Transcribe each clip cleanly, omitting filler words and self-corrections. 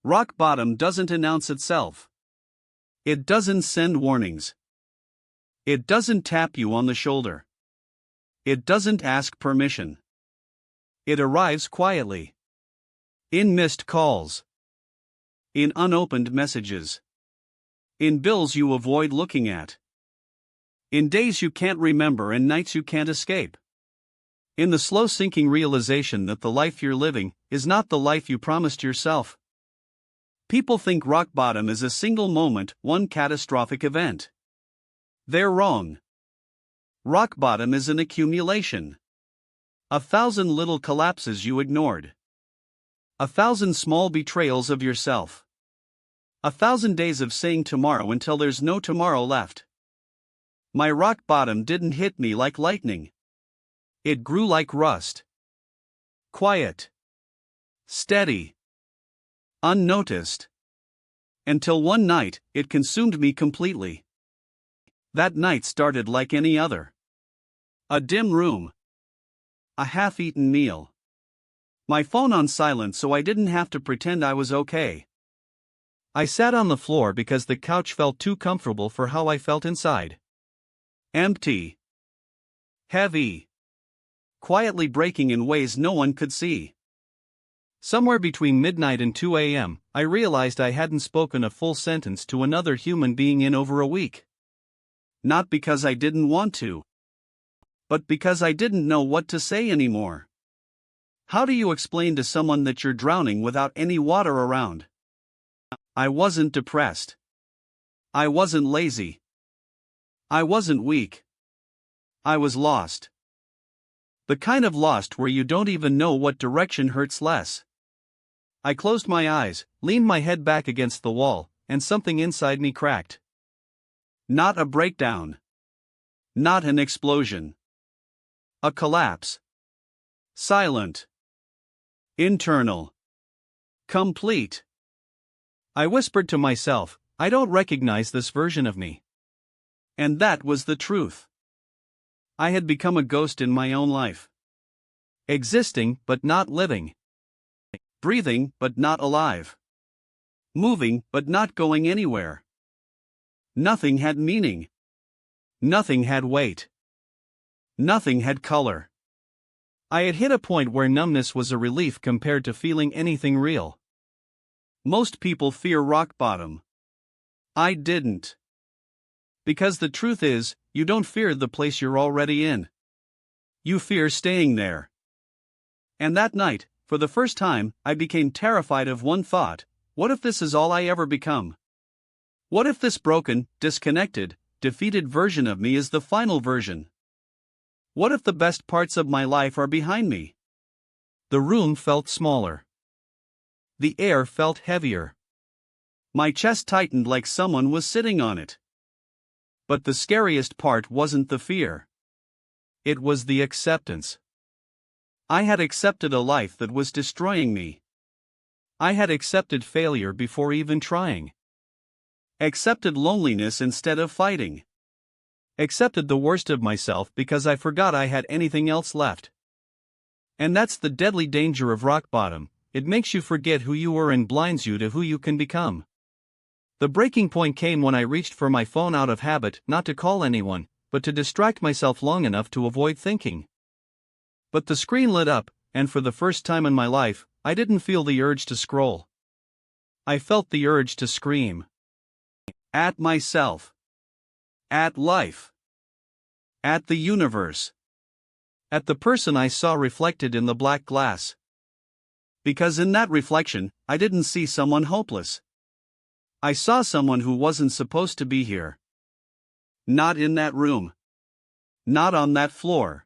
Rock bottom doesn't announce itself. It doesn't send warnings. It doesn't tap you on the shoulder. It doesn't ask permission. It arrives quietly. In missed calls. In unopened messages. In bills you avoid looking at. In days you can't remember and nights you can't escape. In the slow sinking realization that the life you're living is not the life you promised yourself. People think rock bottom is a single moment, one catastrophic event. They're wrong. Rock bottom is an accumulation. 1,000 little collapses you ignored. 1,000 small betrayals of yourself. 1,000 days of saying tomorrow until there's no tomorrow left. My rock bottom didn't hit me like lightning. It grew like rust. Quiet. Steady. Unnoticed. Until one night, it consumed me completely. That night started like any other. A dim room. A half-eaten meal. My phone on silent so I didn't have to pretend I was okay. I sat on the floor because the couch felt too comfortable for how I felt inside. Empty. Heavy. Quietly breaking in ways no one could see. Somewhere between midnight and 2 a.m., I realized I hadn't spoken a full sentence to another human being in over a week. Not because I didn't want to, but because I didn't know what to say anymore. How do you explain to someone that you're drowning without any water around? I wasn't depressed. I wasn't lazy. I wasn't weak. I was lost. The kind of lost where you don't even know what direction hurts less. I closed my eyes, leaned my head back against the wall, and something inside me cracked. Not a breakdown. Not an explosion. A collapse. Silent. Internal. Complete. I whispered to myself, I don't recognize this version of me. And that was the truth. I had become a ghost in my own life. Existing but not living. Breathing but not alive. Moving but not going anywhere. Nothing had meaning. Nothing had weight. Nothing had color. I had hit a point where numbness was a relief compared to feeling anything real. Most people fear rock bottom. I didn't. Because the truth is, you don't fear the place you're already in. You fear staying there. And that night, for the first time, I became terrified of one thought: what if this is all I ever become? What if this broken, disconnected, defeated version of me is the final version? What if the best parts of my life are behind me? The room felt smaller. The air felt heavier. My chest tightened like someone was sitting on it. But the scariest part wasn't the fear. It was the acceptance. I had accepted a life that was destroying me. I had accepted failure before even trying. Accepted loneliness instead of fighting. Accepted the worst of myself because I forgot I had anything else left. And that's the deadly danger of rock bottom. It makes you forget who you were and blinds you to who you can become. The breaking point came when I reached for my phone out of habit, not to call anyone, but to distract myself long enough to avoid thinking. But the screen lit up, and for the first time in my life, I didn't feel the urge to scroll. I felt the urge to scream. At myself. At life. At the universe. At the person I saw reflected in the black glass. Because in that reflection, I didn't see someone hopeless. I saw someone who wasn't supposed to be here. Not in that room. Not on that floor.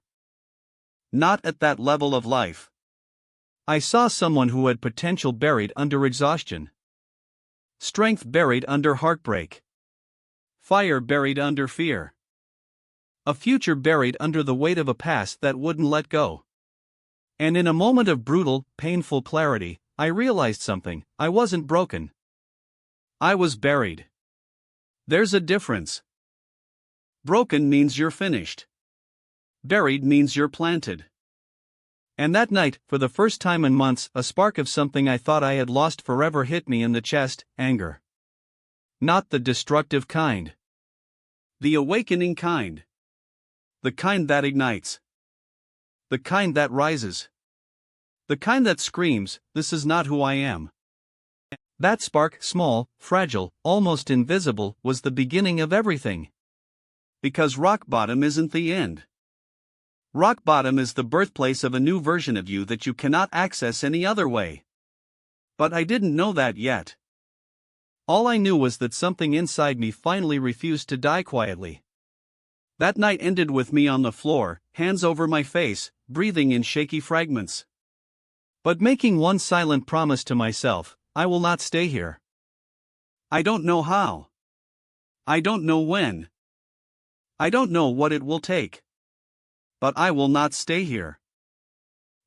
Not at that level of life. I saw someone who had potential buried under exhaustion. Strength buried under heartbreak. Fire buried under fear. A future buried under the weight of a past that wouldn't let go. And in a moment of brutal, painful clarity, I realized something: I wasn't broken. I was buried. There's a difference. Broken means you're finished. Buried means you're planted. And that night, for the first time in months, a spark of something I thought I had lost forever hit me in the chest: anger. Not the destructive kind. The awakening kind. The kind that ignites. The kind that rises. The kind that screams, "This is not who I am." That spark, small, fragile, almost invisible, was the beginning of everything. Because rock bottom isn't the end. Rock bottom is the birthplace of a new version of you that you cannot access any other way. But I didn't know that yet. All I knew was that something inside me finally refused to die quietly. That night ended with me on the floor, hands over my face, breathing in shaky fragments. But making one silent promise to myself: I will not stay here. I don't know how. I don't know when. I don't know what it will take. But I will not stay here.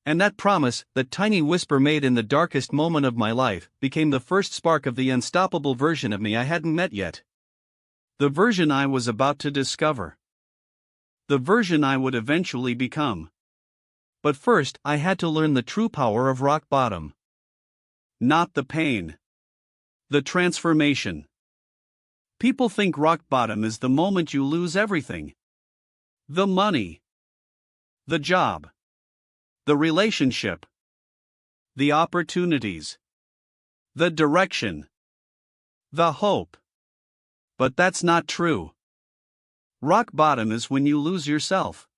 And that promise, that tiny whisper made in the darkest moment of my life, became the first spark of the unstoppable version of me I hadn't met yet. The version I was about to discover. The version I would eventually become. But first, I had to learn the true power of rock bottom. Not the pain. The transformation. People think rock bottom is the moment you lose everything. The money. The job. The relationship. The opportunities. The direction. The hope. But that's not true. Rock bottom is when you lose yourself.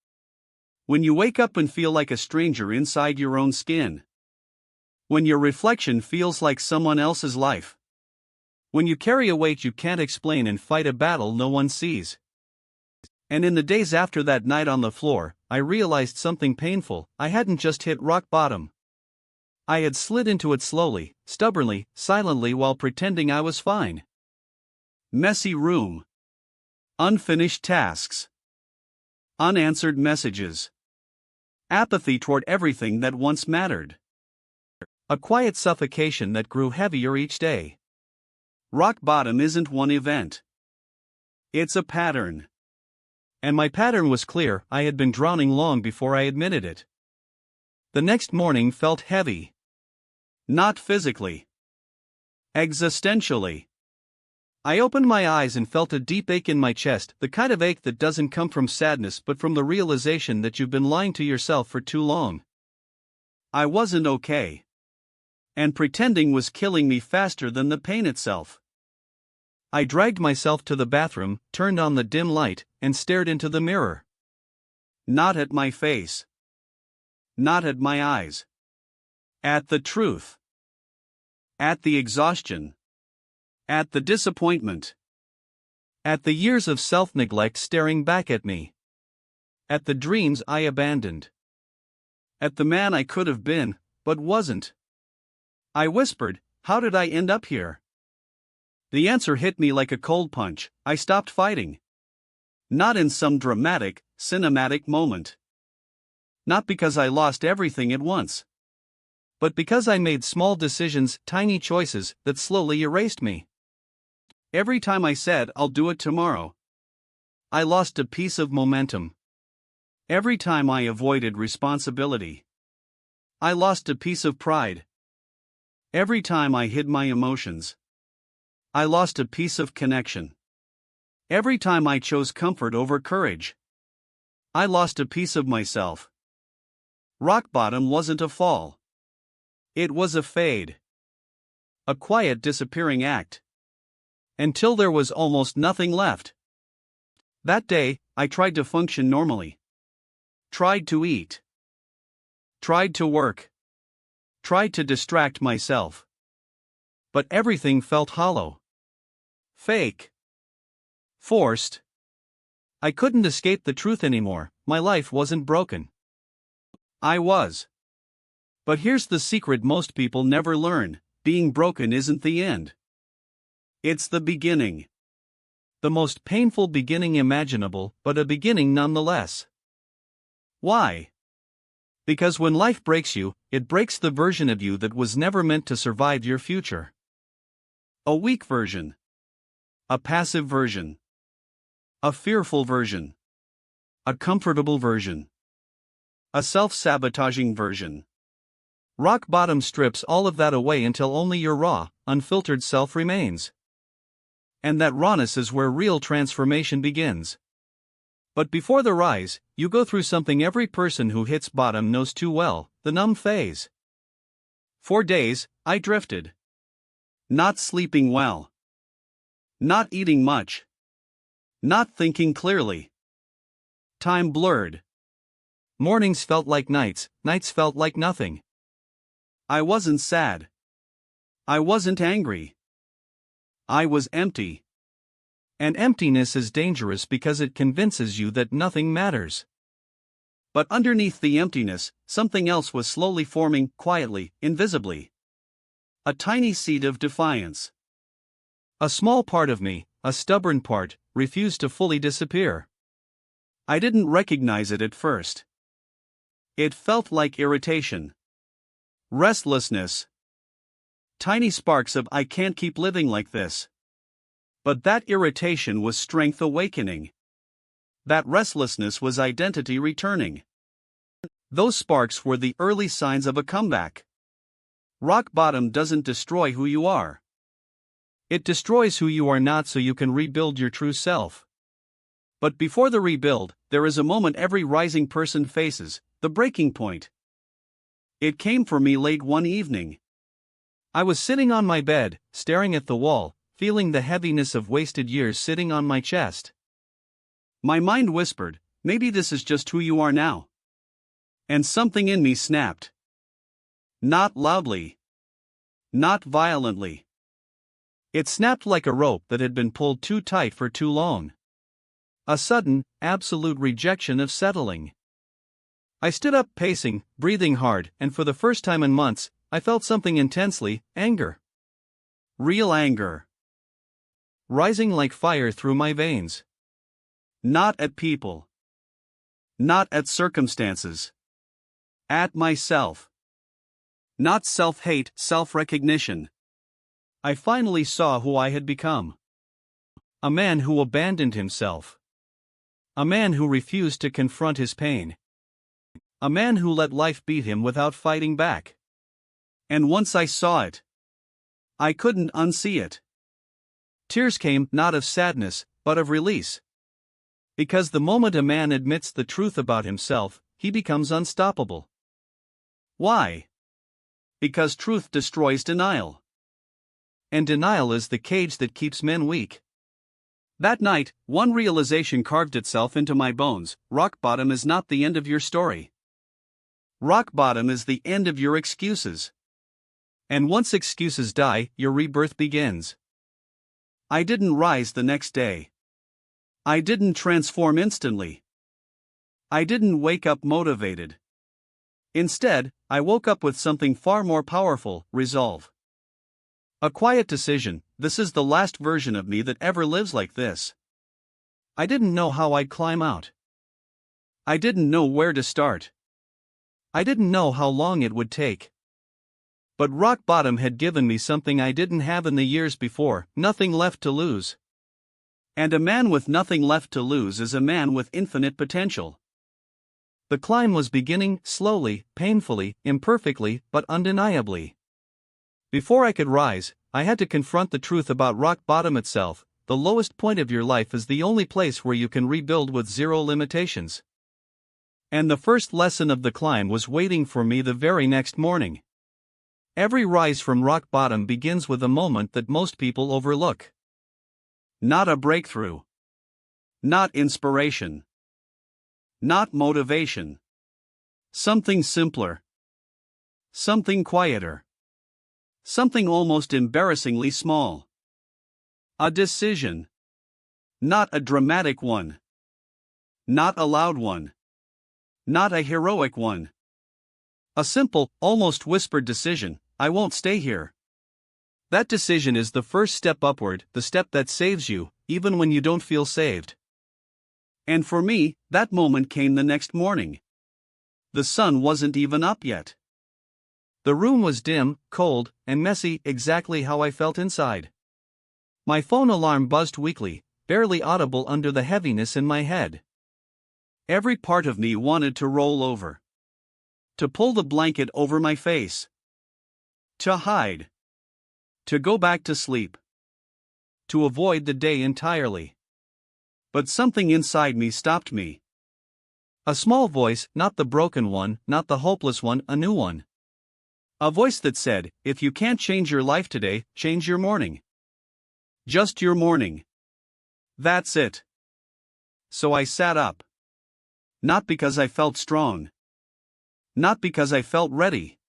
When you wake up and feel like a stranger inside your own skin. When your reflection feels like someone else's life. When you carry a weight you can't explain and fight a battle no one sees. And in the days after that night on the floor, I realized something painful: I hadn't just hit rock bottom. I had slid into it slowly, stubbornly, silently, while pretending I was fine. Messy room. Unfinished tasks. Unanswered messages. Apathy toward everything that once mattered. A quiet suffocation that grew heavier each day. Rock bottom isn't one event. It's a pattern. And my pattern was clear: I had been drowning long before I admitted it. The next morning felt heavy. Not physically. Existentially. I opened my eyes and felt a deep ache in my chest, the kind of ache that doesn't come from sadness but from the realization that you've been lying to yourself for too long. I wasn't okay. And pretending was killing me faster than the pain itself. I dragged myself to the bathroom, turned on the dim light, and stared into the mirror. Not at my face. Not at my eyes. At the truth. At the exhaustion. At the disappointment. At the years of self-neglect staring back at me. At the dreams I abandoned. At the man I could have been, but wasn't. I whispered, "How did I end up here?" The answer hit me like a cold punch: I stopped fighting. Not in some dramatic, cinematic moment. Not because I lost everything at once. But because I made small decisions, tiny choices, that slowly erased me. Every time I said, "I'll do it tomorrow," I lost a piece of momentum. Every time I avoided responsibility, I lost a piece of pride. Every time I hid my emotions, I lost a piece of connection. Every time I chose comfort over courage, I lost a piece of myself. Rock bottom wasn't a fall. It was a fade. A quiet disappearing act. Until there was almost nothing left. That day, I tried to function normally. Tried to eat. Tried to work. Tried to distract myself. But everything felt hollow. Fake. Forced. I couldn't escape the truth anymore: my life wasn't broken. I was. But here's the secret most people never learn: being broken isn't the end. It's the beginning. The most painful beginning imaginable, but a beginning nonetheless. Why? Because when life breaks you, it breaks the version of you that was never meant to survive your future. A weak version. A passive version. A fearful version. A comfortable version. A self-sabotaging version. Rock bottom strips all of that away until only your raw, unfiltered self remains. And that rawness is where real transformation begins. But before the rise, you go through something every person who hits bottom knows too well: the numb phase. For days, I drifted. Not sleeping well. Not eating much. Not thinking clearly. Time blurred. Mornings felt like nights, nights felt like nothing. I wasn't sad. I wasn't angry. I was empty. And emptiness is dangerous because it convinces you that nothing matters. But underneath the emptiness, something else was slowly forming, quietly, invisibly. A tiny seed of defiance. A small part of me, a stubborn part, refused to fully disappear. I didn't recognize it at first. It felt like irritation. Restlessness. Tiny sparks of "I can't keep living like this." But that irritation was strength awakening. That restlessness was identity returning. Those sparks were the early signs of a comeback. Rock bottom doesn't destroy who you are. It destroys who you are not so you can rebuild your true self. But before the rebuild, there is a moment every rising person faces, the breaking point. It came for me late one evening. I was sitting on my bed, staring at the wall, feeling the heaviness of wasted years sitting on my chest. My mind whispered, maybe this is just who you are now. And something in me snapped. Not loudly. Not violently. It snapped like a rope that had been pulled too tight for too long. A sudden, absolute rejection of settling. I stood up pacing, breathing hard, and for the first time in months, I felt something intensely: anger. Real anger. Rising like fire through my veins. Not at people. Not at circumstances. At myself. Not self-hate, self-recognition. I finally saw who I had become. A man who abandoned himself. A man who refused to confront his pain. A man who let life beat him without fighting back. And once I saw it, I couldn't unsee it. Tears came, not of sadness, but of release. Because the moment a man admits the truth about himself, he becomes unstoppable. Why? Because truth destroys denial. And denial is the cage that keeps men weak. That night, one realization carved itself into my bones: rock bottom is not the end of your story. Rock bottom is the end of your excuses. And once excuses die, your rebirth begins. I didn't rise the next day. I didn't transform instantly. I didn't wake up motivated. Instead, I woke up with something far more powerful: resolve. A quiet decision: this is the last version of me that ever lives like this. I didn't know how I'd climb out. I didn't know where to start. I didn't know how long it would take. But rock bottom had given me something I didn't have in the years before: nothing left to lose. And a man with nothing left to lose is a man with infinite potential. The climb was beginning, slowly, painfully, imperfectly, but undeniably. Before I could rise, I had to confront the truth about rock bottom itself: the lowest point of your life is the only place where you can rebuild with zero limitations. And the first lesson of the climb was waiting for me the very next morning. Every rise from rock bottom begins with a moment that most people overlook. Not a breakthrough. Not inspiration. Not motivation. Something simpler. Something quieter. Something almost embarrassingly small. A decision. Not a dramatic one. Not a loud one. Not a heroic one. A simple, almost whispered decision: I won't stay here. That decision is the first step upward, the step that saves you, even when you don't feel saved. And for me, that moment came the next morning. The sun wasn't even up yet. The room was dim, cold, and messy, exactly how I felt inside. My phone alarm buzzed weakly, barely audible under the heaviness in my head. Every part of me wanted to roll over. To pull the blanket over my face. To hide. To go back to sleep. To avoid the day entirely. But something inside me stopped me. A small voice, not the broken one, not the hopeless one, a new one. A voice that said, if you can't change your life today, change your morning. Just your morning. That's it. So I sat up. Not because I felt strong. Not because I felt ready.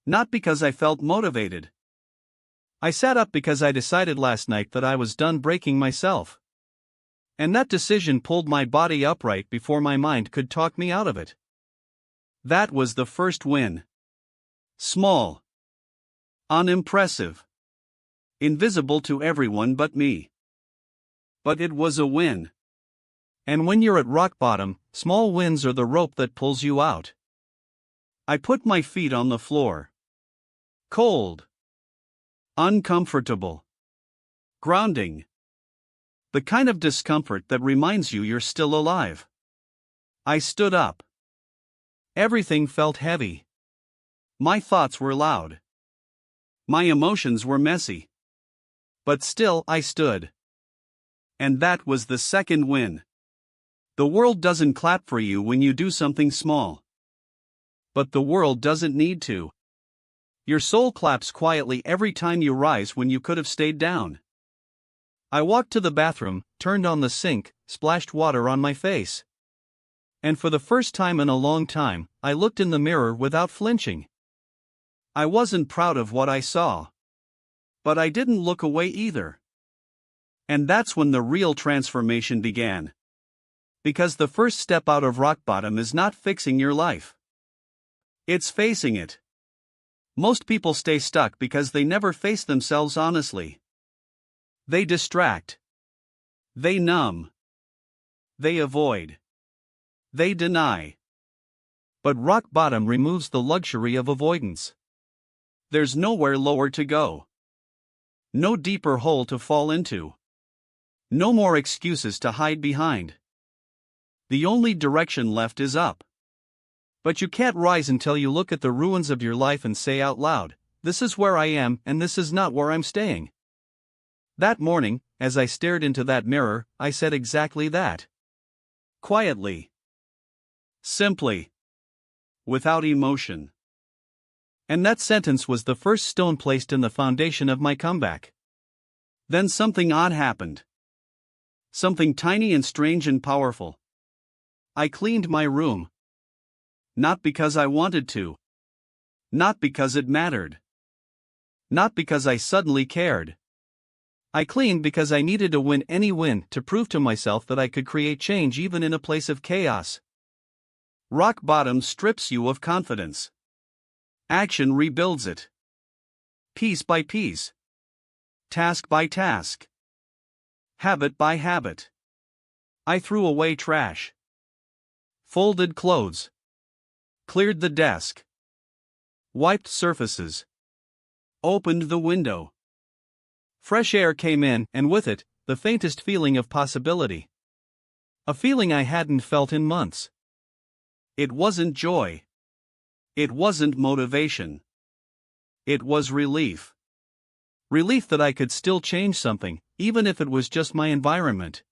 Not because I felt motivated. I sat up because I decided last night that I was done breaking myself. And that decision pulled my body upright before my mind could talk me out of it. That was the first win. Small. Unimpressive. Invisible to everyone but me. But it was a win. And when you're at rock bottom, small wins are the rope that pulls you out. I put my feet on the floor. Cold. Uncomfortable. Grounding. The kind of discomfort that reminds you you're still alive. I stood up. Everything felt heavy. My thoughts were loud. My emotions were messy. But still I stood. And that was the second win. The world doesn't clap for you when you do something small. But the world doesn't need to. Your soul claps quietly every time you rise when you could have stayed down. I walked to the bathroom, turned on the sink, splashed water on my face. And for the first time in a long time, I looked in the mirror without flinching. I wasn't proud of what I saw. But I didn't look away either. And that's when the real transformation began. Because the first step out of rock bottom is not fixing your life. It's facing it. Most people stay stuck because they never face themselves honestly. They distract. They numb. They avoid. They deny. But rock bottom removes the luxury of avoidance. There's nowhere lower to go. No deeper hole to fall into. No more excuses to hide behind. The only direction left is up. But you can't rise until you look at the ruins of your life and say out loud, this is where I am and this is not where I'm staying. That morning, as I stared into that mirror, I said exactly that. Quietly. Simply. Without emotion. And that sentence was the first stone placed in the foundation of my comeback. Then something odd happened. Something tiny and strange and powerful. I cleaned my room. Not because I wanted to. Not because it mattered. Not because I suddenly cared. I cleaned because I needed to win any win to prove to myself that I could create change even in a place of chaos. Rock bottom strips you of confidence. Action rebuilds it. Piece by piece. Task by task. Habit by habit. I threw away trash. Folded clothes. Cleared the desk. Wiped surfaces. Opened the window. Fresh air came in, and with it, the faintest feeling of possibility. A feeling I hadn't felt in months. It wasn't joy. It wasn't motivation. It was relief. Relief that I could still change something, even if it was just my environment.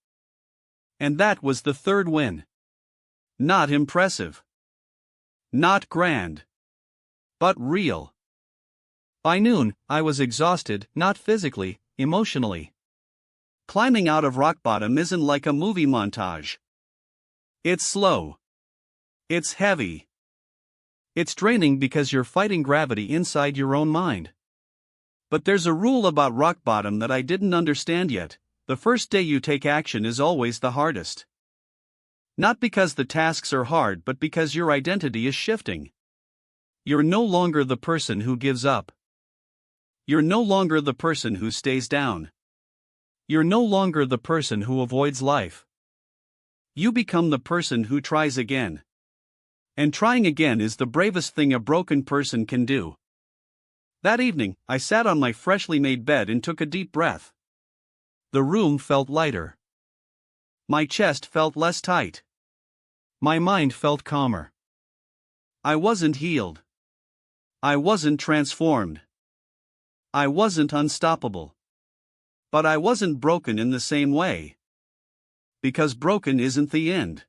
And that was the third win. Not impressive. Not grand. But real. By noon, I was exhausted, not physically, emotionally. Climbing out of rock bottom isn't like a movie montage. It's slow. It's heavy. It's draining because you're fighting gravity inside your own mind. But there's a rule about rock bottom that I didn't understand yet: the first day you take action is always the hardest. Not because the tasks are hard, but because your identity is shifting. You're no longer the person who gives up. You're no longer the person who stays down. You're no longer the person who avoids life. You become the person who tries again. And trying again is the bravest thing a broken person can do. That evening, I sat on my freshly made bed and took a deep breath. The room felt lighter. My chest felt less tight. My mind felt calmer. I wasn't healed. I wasn't transformed. I wasn't unstoppable. But I wasn't broken in the same way. Because broken isn't the end.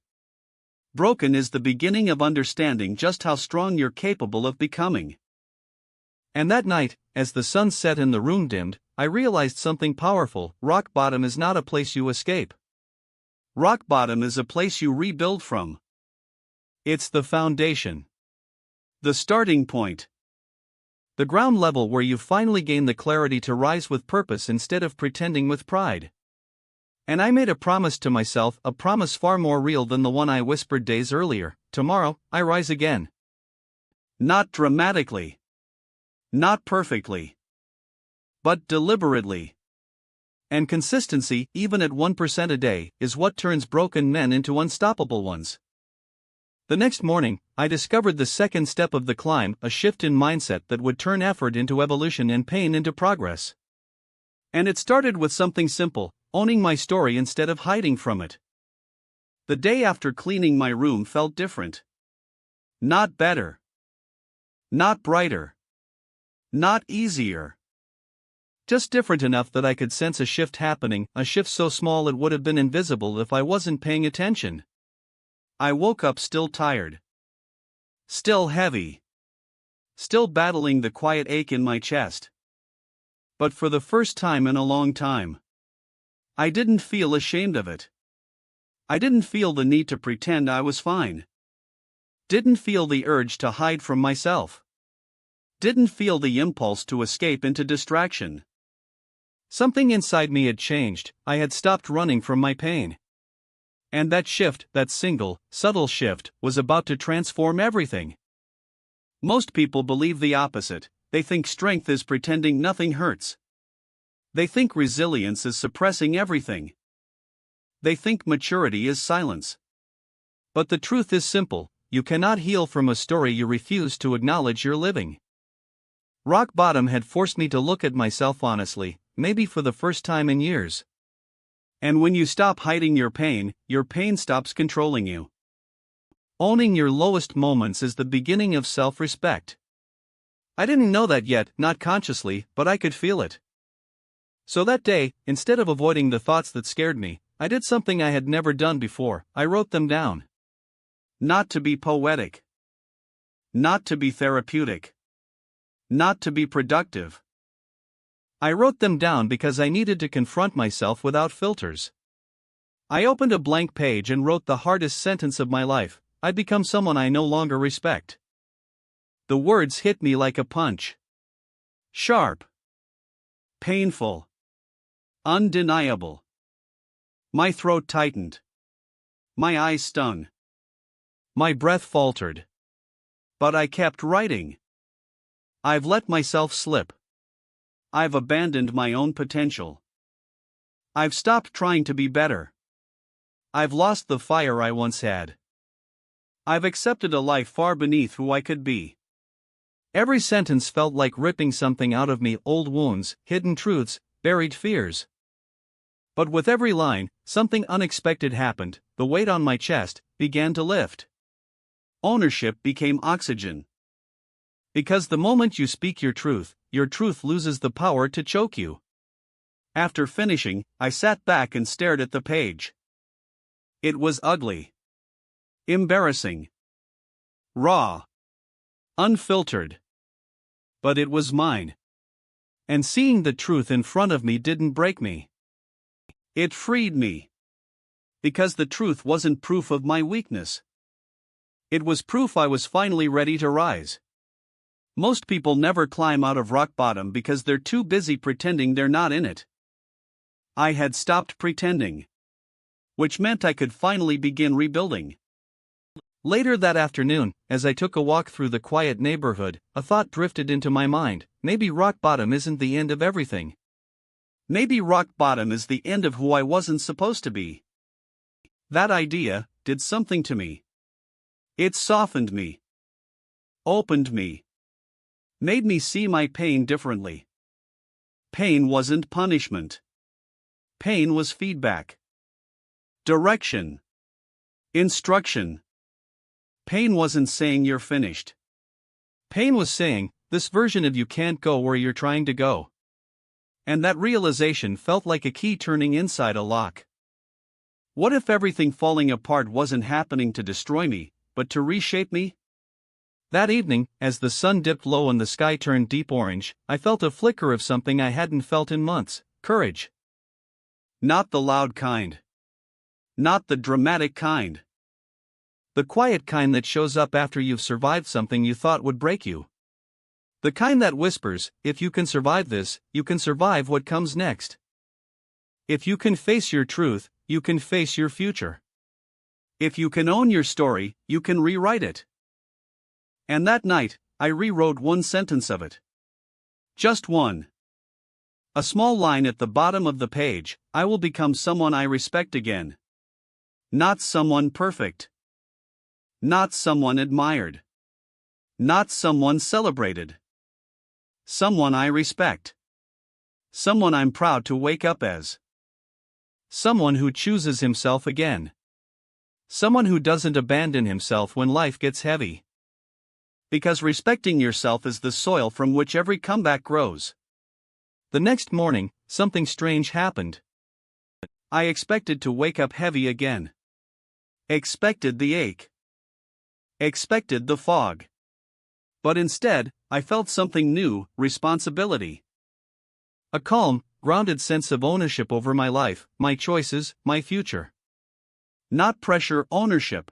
Broken is the beginning of understanding just how strong you're capable of becoming. And that night, as the sun set and the room dimmed, I realized something powerful. Rock bottom is not a place you escape. Rock bottom is a place you rebuild from. It's the foundation. The starting point. The ground level where you finally gain the clarity to rise with purpose instead of pretending with pride. And I made a promise to myself, a promise far more real than the one I whispered days earlier. Tomorrow, I rise again. Not dramatically. Not perfectly. But deliberately. And consistency, even at 1% a day, is what turns broken men into unstoppable ones. The next morning, I discovered the second step of the climb, a shift in mindset that would turn effort into evolution and pain into progress. And it started with something simple, owning my story instead of hiding from it. The day after cleaning my room felt different. Not better. Not brighter. Not easier. Just different enough that I could sense a shift happening, a shift so small it would have been invisible if I wasn't paying attention. I woke up still tired. Still heavy. Still battling the quiet ache in my chest. But for the first time in a long time, I didn't feel ashamed of it. I didn't feel the need to pretend I was fine. Didn't feel the urge to hide from myself. Didn't feel the impulse to escape into distraction. Something inside me had changed. I had stopped running from my pain. And that shift, that single, subtle shift, was about to transform everything. Most people believe the opposite. They think strength is pretending nothing hurts. They think resilience is suppressing everything. They think maturity is silence. But the truth is simple: you cannot heal from a story you refuse to acknowledge you're living. Rock bottom had forced me to look at myself honestly, maybe for the first time in years. And when you stop hiding your pain stops controlling you. Owning your lowest moments is the beginning of self-respect. I didn't know that yet, not consciously, but I could feel it. So that day, instead of avoiding the thoughts that scared me, I did something I had never done before. I wrote them down. Not to be poetic. Not to be therapeutic. Not to be productive. I wrote them down because I needed to confront myself without filters. I opened a blank page and wrote the hardest sentence of my life: I'd become someone I no longer respect. The words hit me like a punch. Sharp. Painful. Undeniable. My throat tightened. My eyes stung. My breath faltered. But I kept writing. I've let myself slip. I've abandoned my own potential. I've stopped trying to be better. I've lost the fire I once had. I've accepted a life far beneath who I could be. Every sentence felt like ripping something out of me: old wounds, hidden truths, buried fears. But with every line, something unexpected happened. The weight on my chest began to lift. Ownership became oxygen. Because the moment you speak your truth loses the power to choke you. After finishing, I sat back and stared at the page. It was ugly. Embarrassing. Raw. Unfiltered. But it was mine. And seeing the truth in front of me didn't break me. It freed me. Because the truth wasn't proof of my weakness. It was proof I was finally ready to rise. Most people never climb out of rock bottom because they're too busy pretending they're not in it. I had stopped pretending. Which meant I could finally begin rebuilding. Later that afternoon, as I took a walk through the quiet neighborhood, a thought drifted into my mind: maybe rock bottom isn't the end of everything. Maybe rock bottom is the end of who I wasn't supposed to be. That idea did something to me. It softened me. Opened me. Made me see my pain differently. Pain wasn't punishment. Pain was feedback. Direction. Instruction. Pain wasn't saying you're finished. Pain was saying, this version of you can't go where you're trying to go. And that realization felt like a key turning inside a lock. What if everything falling apart wasn't happening to destroy me, but to reshape me? That evening, as the sun dipped low and the sky turned deep orange, I felt a flicker of something I hadn't felt in months: courage. Not the loud kind. Not the dramatic kind. The quiet kind that shows up after you've survived something you thought would break you. The kind that whispers, if you can survive this, you can survive what comes next. If you can face your truth, you can face your future. If you can own your story, you can rewrite it. And that night, I rewrote one sentence of it. Just one. A small line at the bottom of the page: I will become someone I respect again. Not someone perfect. Not someone admired. Not someone celebrated. Someone I respect. Someone I'm proud to wake up as. Someone who chooses himself again. Someone who doesn't abandon himself when life gets heavy. Because respecting yourself is the soil from which every comeback grows. The next morning, something strange happened. I expected to wake up heavy again. Expected the ache. Expected the fog. But instead, I felt something new: responsibility. A calm, grounded sense of ownership over my life, my choices, my future. Not pressure, ownership.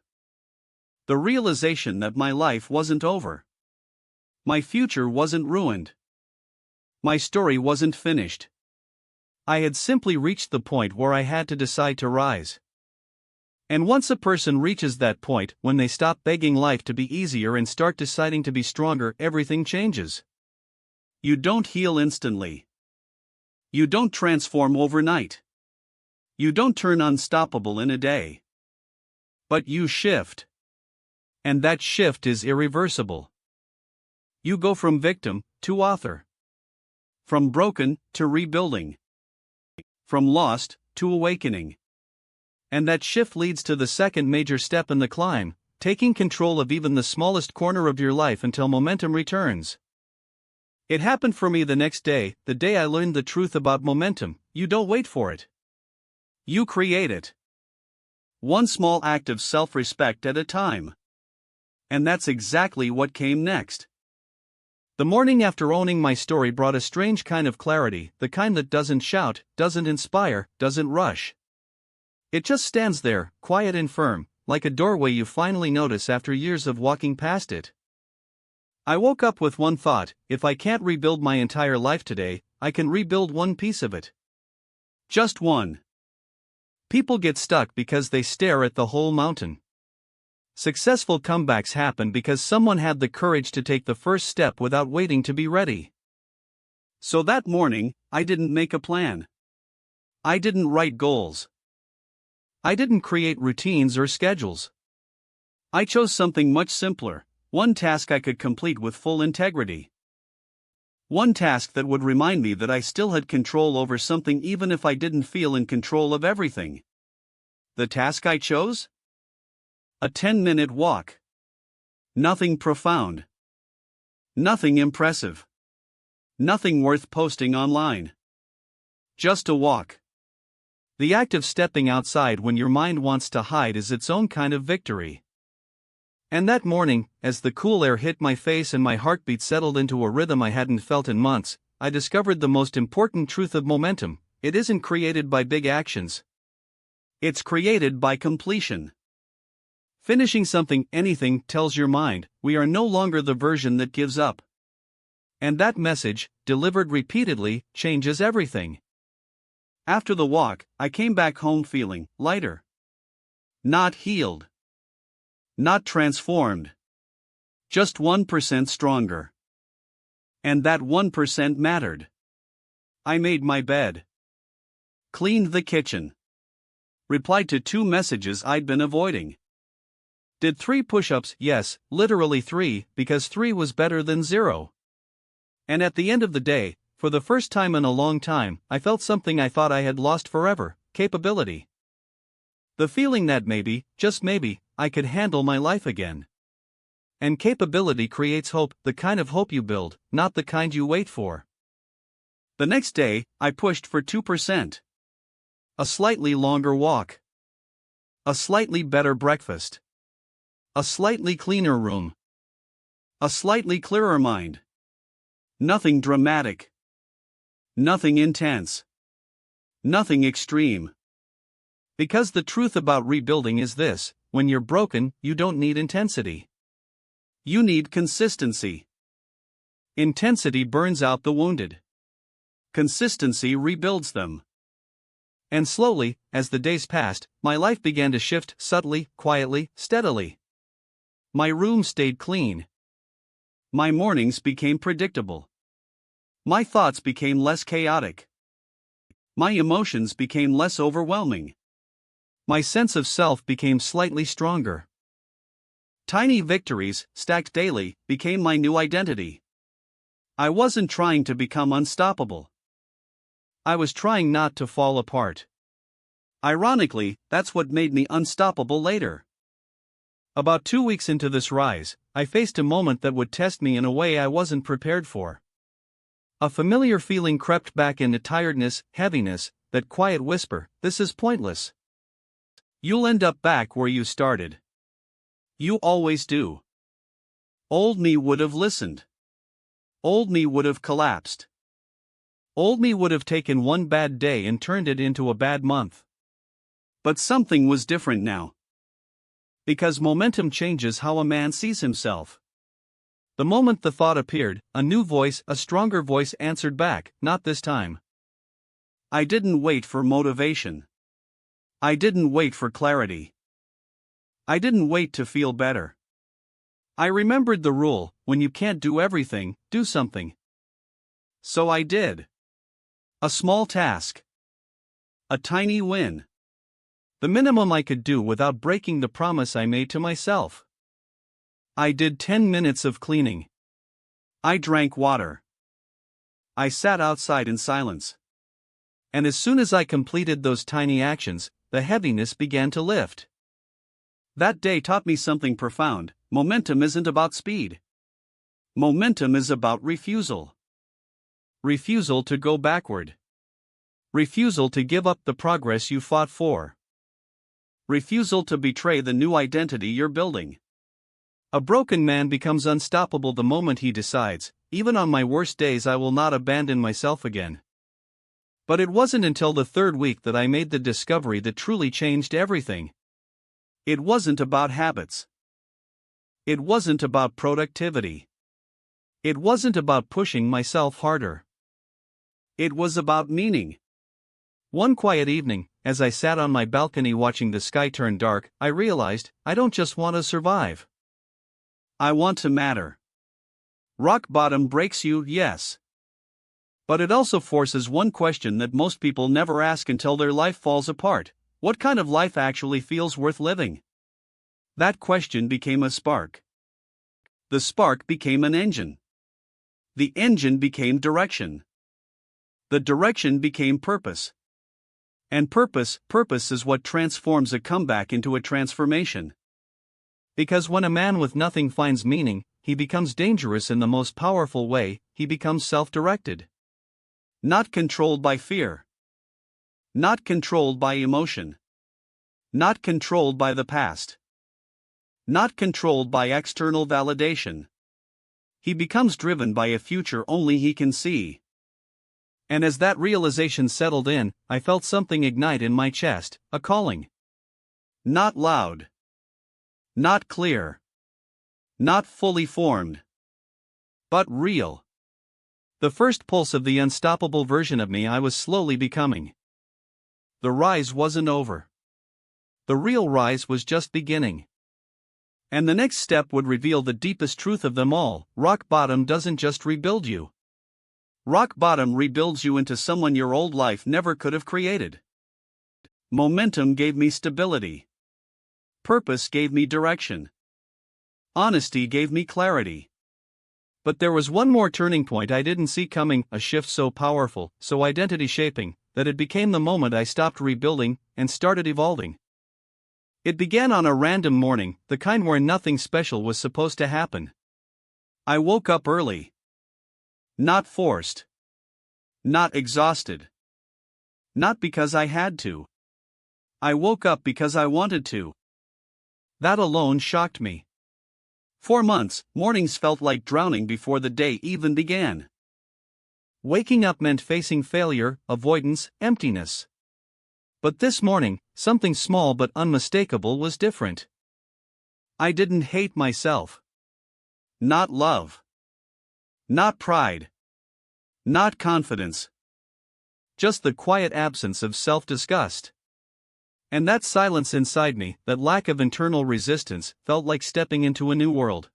The realization that my life wasn't over. My future wasn't ruined. My story wasn't finished. I had simply reached the point where I had to decide to rise. And once a person reaches that point, when they stop begging life to be easier and start deciding to be stronger, everything changes. You don't heal instantly. You don't transform overnight. You don't turn unstoppable in a day. But you shift. And that shift is irreversible. You go from victim to author. From broken to rebuilding. From lost to awakening. And that shift leads to the second major step in the climb: taking control of even the smallest corner of your life until momentum returns. It happened for me the next day, the day I learned the truth about momentum: you don't wait for it. You create it. One small act of self-respect at a time. And that's exactly what came next. The morning after owning my story brought a strange kind of clarity, the kind that doesn't shout, doesn't inspire, doesn't rush. It just stands there, quiet and firm, like a doorway you finally notice after years of walking past it. I woke up with one thought: if I can't rebuild my entire life today, I can rebuild one piece of it. Just one. People get stuck because they stare at the whole mountain. Successful comebacks happen because someone had the courage to take the first step without waiting to be ready. So that morning, I didn't make a plan. I didn't write goals. I didn't create routines or schedules. I chose something much simpler: one task I could complete with full integrity. One task that would remind me that I still had control over something even if I didn't feel in control of everything. The task I chose? A 10-minute walk. Nothing profound. Nothing impressive. Nothing worth posting online. Just a walk. The act of stepping outside when your mind wants to hide is its own kind of victory. And that morning, as the cool air hit my face and my heartbeat settled into a rhythm I hadn't felt in months, I discovered the most important truth of momentum: it isn't created by big actions. It's created by completion. Finishing something, anything, tells your mind, we are no longer the version that gives up. And that message, delivered repeatedly, changes everything. After the walk, I came back home feeling lighter. Not healed. Not transformed. Just 1% stronger. And that 1% mattered. I made my bed. Cleaned the kitchen. Replied to 2 messages I'd been avoiding. Did 3 push-ups, yes, literally 3, because 3 was better than 0. And at the end of the day, for the first time in a long time, I felt something I thought I had lost forever: capability. The feeling that maybe, just maybe, I could handle my life again. And capability creates hope, the kind of hope you build, not the kind you wait for. The next day, I pushed for 2%. A slightly longer walk. A slightly better breakfast. A slightly cleaner room. A slightly clearer mind. Nothing dramatic. Nothing intense. Nothing extreme. Because the truth about rebuilding is this: when you're broken, you don't need intensity. You need consistency. Intensity burns out the wounded. Consistency rebuilds them. And slowly, as the days passed, my life began to shift subtly, quietly, steadily. My room stayed clean. My mornings became predictable. My thoughts became less chaotic. My emotions became less overwhelming. My sense of self became slightly stronger. Tiny victories, stacked daily, became my new identity. I wasn't trying to become unstoppable. I was trying not to fall apart. Ironically, that's what made me unstoppable later. About 2 weeks into this rise, I faced a moment that would test me in a way I wasn't prepared for. A familiar feeling crept back into tiredness, heaviness, that quiet whisper, "This is pointless. You'll end up back where you started. You always do." Old me would have listened. Old me would have collapsed. Old me would have taken one bad day and turned it into a bad month. But something was different now. Because momentum changes how a man sees himself. The moment the thought appeared, a new voice, a stronger voice answered back, "Not this time." I didn't wait for motivation. I didn't wait for clarity. I didn't wait to feel better. I remembered the rule: when you can't do everything, do something. So I did. A small task. A tiny win. The minimum I could do without breaking the promise I made to myself. I did 10 minutes of cleaning. I drank water. I sat outside in silence. And as soon as I completed those tiny actions, the heaviness began to lift. That day taught me something profound: momentum isn't about speed. Momentum is about refusal. Refusal to go backward. Refusal to give up the progress you fought for. Refusal to betray the new identity you're building. A broken man becomes unstoppable the moment he decides, "Even on my worst days I will not abandon myself again." But it wasn't until the 3rd week that I made the discovery that truly changed everything. It wasn't about habits. It wasn't about productivity. It wasn't about pushing myself harder. It was about meaning. One quiet evening, as I sat on my balcony watching the sky turn dark, I realized, I don't just want to survive. I want to matter. Rock bottom breaks you, yes. But it also forces one question that most people never ask until their life falls apart: what kind of life actually feels worth living? That question became a spark. The spark became an engine. The engine became direction. The direction became purpose. And purpose is what transforms a comeback into a transformation. Because when a man with nothing finds meaning, he becomes dangerous in the most powerful way: he becomes self-directed. Not controlled by fear. Not controlled by emotion. Not controlled by the past. Not controlled by external validation. He becomes driven by a future only he can see. And as that realization settled in, I felt something ignite in my chest, a calling. Not loud. Not clear. Not fully formed. But real. The first pulse of the unstoppable version of me I was slowly becoming. The rise wasn't over. The real rise was just beginning. And the next step would reveal the deepest truth of them all: rock bottom doesn't just rebuild you. Rock bottom rebuilds you into someone your old life never could have created. Momentum gave me stability. Purpose gave me direction. Honesty gave me clarity. But there was one more turning point I didn't see coming, a shift so powerful, so identity shaping, that it became the moment I stopped rebuilding and started evolving. It began on a random morning, the kind where nothing special was supposed to happen. I woke up early. Not forced. Not exhausted. Not because I had to. I woke up because I wanted to. That alone shocked me. For months, mornings felt like drowning before the day even began. Waking up meant facing failure, avoidance, emptiness. But this morning, something small but unmistakable was different. I didn't hate myself. Not love. Not pride. Not confidence. Just the quiet absence of self-disgust. And that silence inside me, that lack of internal resistance, felt like stepping into a new world.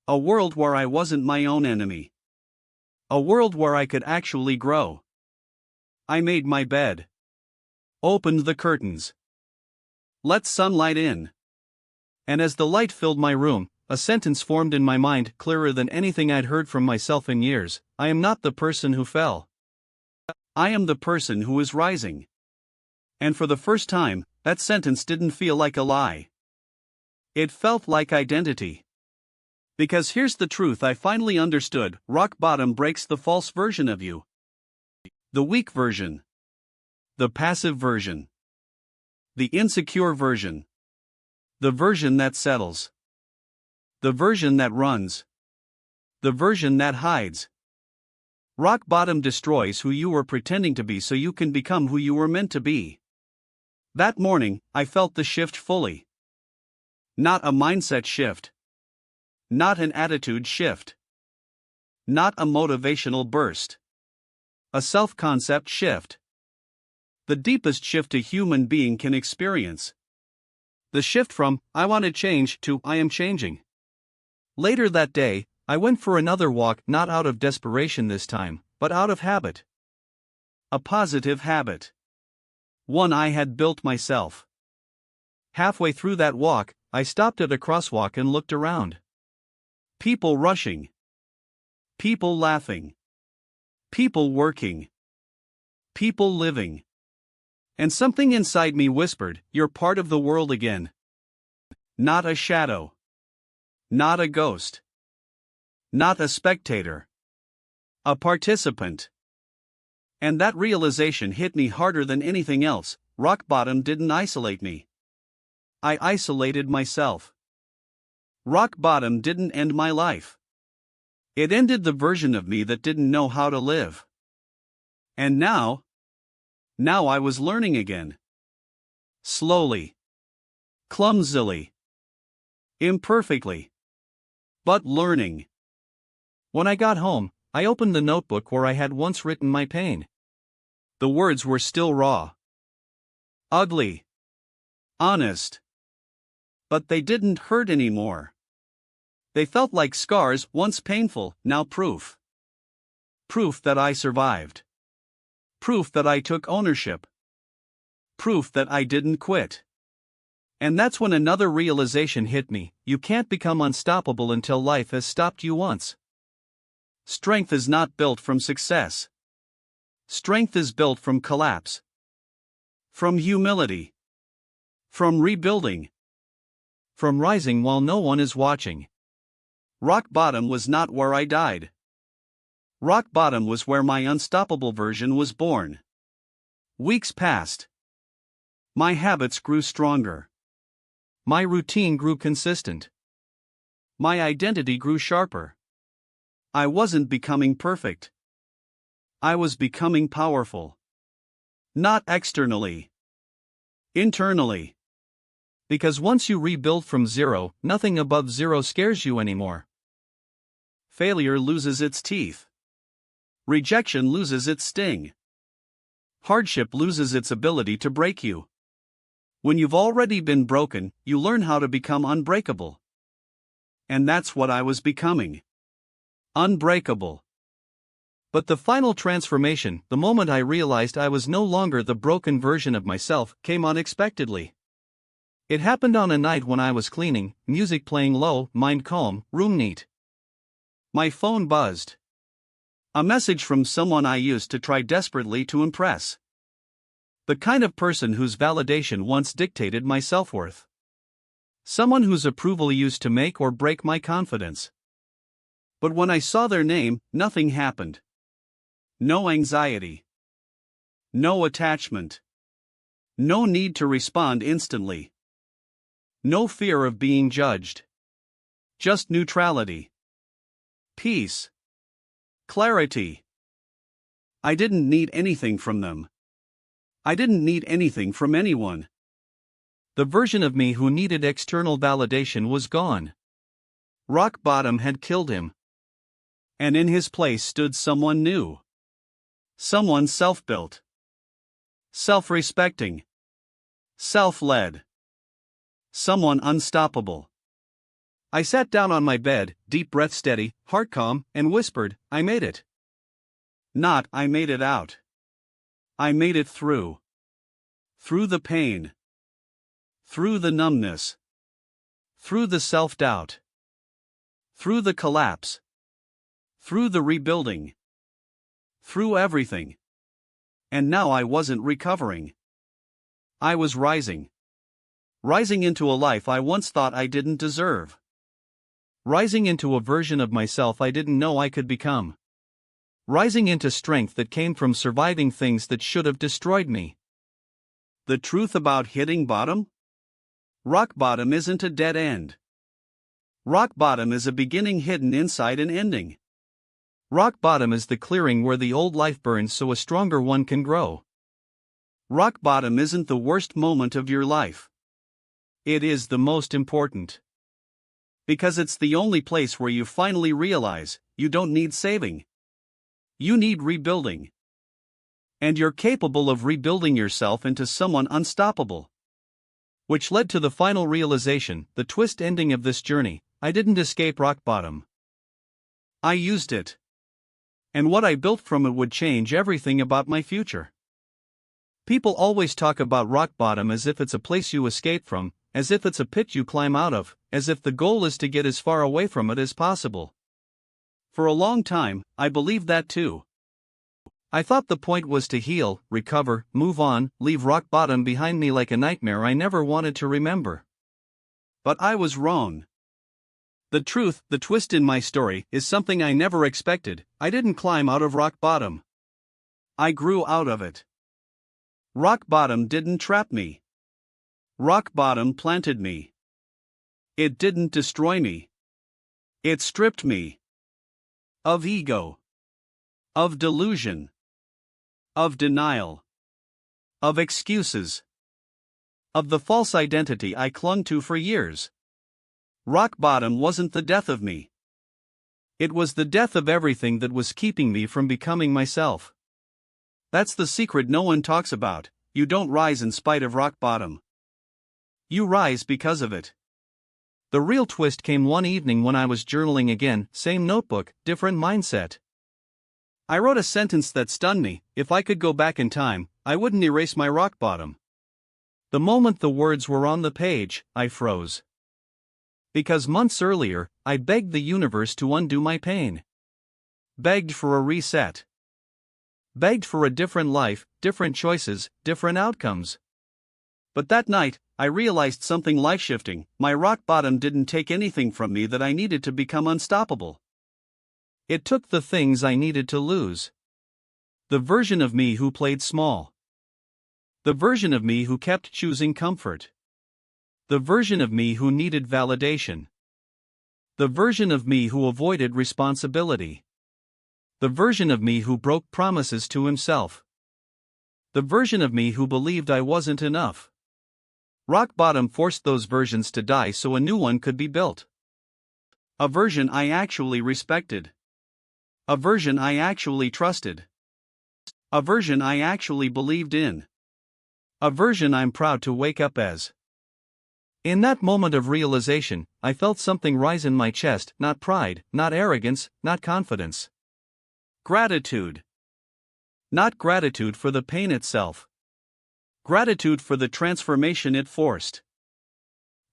A world where I wasn't my own enemy. A world where I could actually grow. I made my bed. Opened the curtains. Let sunlight in. And as the light filled my room, a sentence formed in my mind clearer than anything I'd heard from myself in years: I am not the person who fell. I am the person who is rising. And for the first time, that sentence didn't feel like a lie. It felt like identity. Because here's the truth I finally understood: rock bottom breaks the false version of you. The weak version. The passive version. The insecure version. The version that settles. The version that runs. The version that hides. Rock bottom destroys who you were pretending to be so you can become who you were meant to be. That morning, I felt the shift fully. Not a mindset shift. Not an attitude shift. Not a motivational burst. A self-concept shift. The deepest shift a human being can experience. The shift from, I want to change, to, I am changing. Later that day, I went for another walk, not out of desperation this time, but out of habit. A positive habit. One I had built myself. Halfway through that walk, I stopped at a crosswalk and looked around. People rushing. People laughing. People working. People living. And something inside me whispered, you're part of the world again. Not a shadow. Not a ghost. Not a spectator. A participant. And that realization hit me harder than anything else. Rock bottom didn't isolate me. I isolated myself. Rock bottom didn't end my life. It ended the version of me that didn't know how to live. And now I was learning again. Slowly. Clumsily. Imperfectly. But learning. When I got home, I opened the notebook where I had once written my pain. The words were still raw. Ugly. Honest. But they didn't hurt anymore. They felt like scars, once painful, now proof. Proof that I survived. Proof that I took ownership. Proof that I didn't quit. And that's when another realization hit me: you can't become unstoppable until life has stopped you once. Strength is not built from success. Strength is built from collapse. From humility. From rebuilding. From rising while no one is watching. Rock bottom was not where I died. Rock bottom was where my unstoppable version was born. Weeks passed. My habits grew stronger. My routine grew consistent. My identity grew sharper. I wasn't becoming perfect. I was becoming powerful. Not externally. Internally. Because once you rebuild from zero, nothing above zero scares you anymore. Failure loses its teeth. Rejection loses its sting. Hardship loses its ability to break you. When you've already been broken, you learn how to become unbreakable. And that's what I was becoming. Unbreakable. But the final transformation, the moment I realized I was no longer the broken version of myself, came unexpectedly. It happened on a night when I was cleaning, music playing low, mind calm, room neat. My phone buzzed. A message from someone I used to try desperately to impress. The kind of person whose validation once dictated my self-worth. Someone whose approval used to make or break my confidence. But when I saw their name, nothing happened. No anxiety. No attachment. No need to respond instantly. No fear of being judged. Just neutrality. Peace. Clarity. I didn't need anything from them. I didn't need anything from anyone. The version of me who needed external validation was gone. Rock bottom had killed him. And in his place stood someone new. Someone self-built. Self-respecting. Self-led. Someone unstoppable. I sat down on my bed, deep breath steady, heart calm, and whispered, I made it. Not, I made it out. I made it through. Through the pain. Through the numbness. Through the self-doubt. Through the collapse. Through the rebuilding. Through everything. And now I wasn't recovering. I was rising. Rising into a life I once thought I didn't deserve. Rising into a version of myself I didn't know I could become. Rising into strength that came from surviving things that should have destroyed me. The truth about hitting bottom? Rock bottom isn't a dead end. Rock bottom is a beginning hidden inside an ending. Rock bottom is the clearing where the old life burns so a stronger one can grow. Rock bottom isn't the worst moment of your life. It is the most important. Because it's the only place where you finally realize you don't need saving. You need rebuilding. And you're capable of rebuilding yourself into someone unstoppable. Which led to the final realization, the twist ending of this journey. I didn't escape rock bottom. I used it. And what I built from it would change everything about my future. People always talk about rock bottom as if it's a place you escape from, as if it's a pit you climb out of, as if the goal is to get as far away from it as possible. For a long time, I believed that too. I thought the point was to heal, recover, move on, leave rock bottom behind me like a nightmare I never wanted to remember. But I was wrong. The truth, the twist in my story, is something I never expected. I didn't climb out of rock bottom. I grew out of it. Rock bottom didn't trap me. Rock bottom planted me. It didn't destroy me. It stripped me. Of ego. Of delusion. Of denial. Of excuses. Of the false identity I clung to for years. Rock bottom wasn't the death of me. It was the death of everything that was keeping me from becoming myself. That's the secret no one talks about. You don't rise in spite of rock bottom. You rise because of it. The real twist came one evening when I was journaling again, same notebook, different mindset. I wrote a sentence that stunned me. If I could go back in time, I wouldn't erase my rock bottom. The moment the words were on the page, I froze. Because months earlier, I begged the universe to undo my pain. Begged for a reset. Begged for a different life, different choices, different outcomes. But that night, I realized something life-shifting. My rock bottom didn't take anything from me that I needed to become unstoppable. It took the things I needed to lose. The version of me who played small. The version of me who kept choosing comfort. The version of me who needed validation. The version of me who avoided responsibility. The version of me who broke promises to himself. The version of me who believed I wasn't enough. Rock bottom forced those versions to die so a new one could be built. A version I actually respected. A version I actually trusted. A version I actually believed in. A version I'm proud to wake up as. In that moment of realization, I felt something rise in my chest, not pride, not arrogance, not confidence. Gratitude. Not gratitude for the pain itself. Gratitude for the transformation it forced.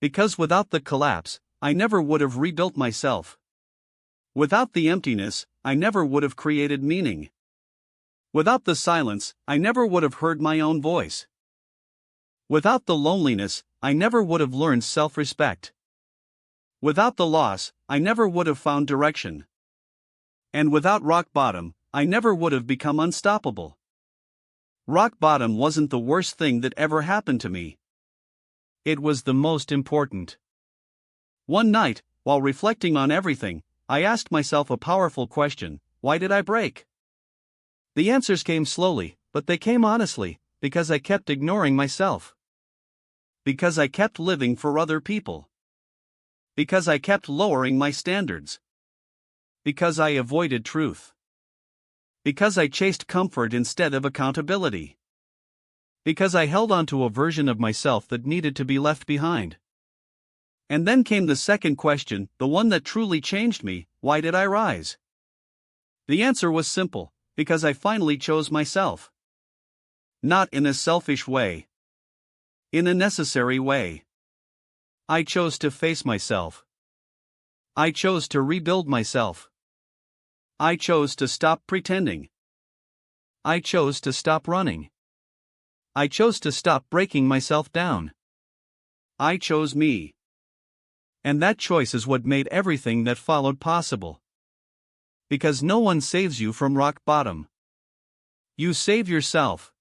Because without the collapse, I never would have rebuilt myself. Without the emptiness, I never would have created meaning. Without the silence, I never would have heard my own voice. Without the loneliness, I never would have learned self-respect. Without the loss, I never would have found direction. And without rock bottom, I never would have become unstoppable. Rock bottom wasn't the worst thing that ever happened to me. It was the most important. One night, while reflecting on everything, I asked myself a powerful question: why did I break? The answers came slowly, but they came honestly, because I kept ignoring myself. Because I kept living for other people. Because I kept lowering my standards. Because I avoided truth. Because I chased comfort instead of accountability. Because I held on to a version of myself that needed to be left behind. And then came the second question, the one that truly changed me: why did I rise? The answer was simple: because I finally chose myself. Not in a selfish way. In a necessary way. I chose to face myself. I chose to rebuild myself. I chose to stop pretending. I chose to stop running. I chose to stop breaking myself down. I chose me. And that choice is what made everything that followed possible. Because no one saves you from rock bottom. You save yourself.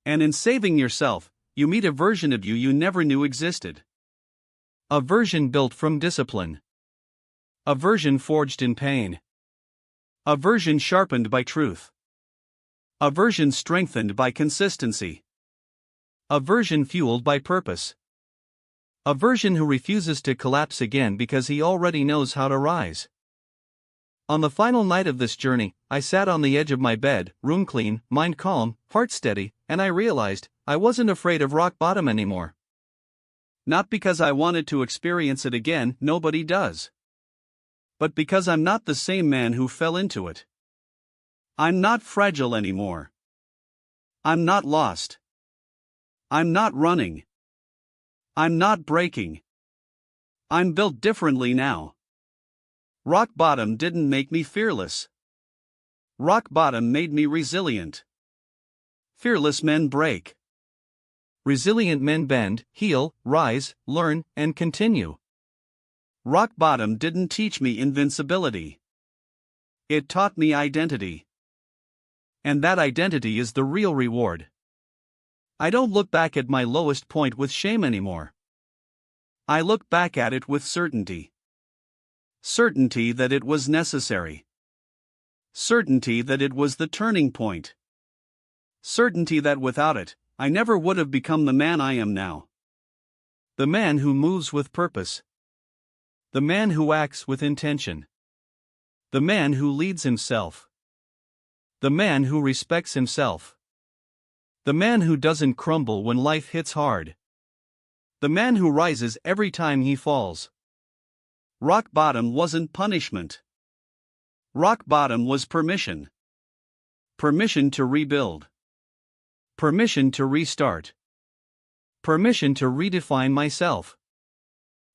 And in saving yourself, you meet a version of you never knew existed. A version built from discipline. A version forged in pain. A version sharpened by truth. A version strengthened by consistency. A version fueled by purpose. A version who refuses to collapse again because he already knows how to rise. On the final night of this journey, I sat on the edge of my bed, room clean, mind calm, heart steady, and I realized I wasn't afraid of rock bottom anymore. Not because I wanted to experience it again, nobody does. But because I'm not the same man who fell into it. I'm not fragile anymore. I'm not lost. I'm not running. I'm not breaking. I'm built differently now. Rock bottom didn't make me fearless. Rock bottom made me resilient. Fearless men break. Resilient men bend, heal, rise, learn, and continue. Rock bottom didn't teach me invincibility. It taught me identity. And that identity is the real reward. I don't look back at my lowest point with shame anymore. I look back at it with certainty. Certainty that it was necessary. Certainty that it was the turning point. Certainty that without it, I never would have become the man I am now. The man who moves with purpose. The man who acts with intention. The man who leads himself. The man who respects himself. The man who doesn't crumble when life hits hard. The man who rises every time he falls. Rock bottom wasn't punishment. Rock bottom was permission. Permission to rebuild. Permission to restart. Permission to redefine myself.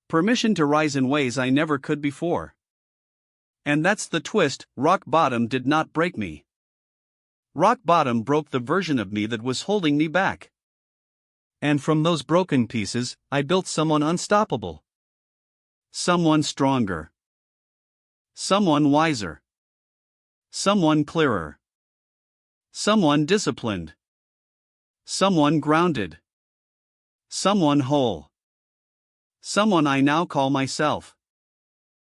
Permission to rise in ways I never could before. And that's the twist: rock bottom did not break me. Rock bottom broke the version of me that was holding me back. And from those broken pieces, I built someone unstoppable. Someone stronger. Someone wiser. Someone clearer. Someone disciplined. Someone grounded. Someone whole. Someone I now call myself.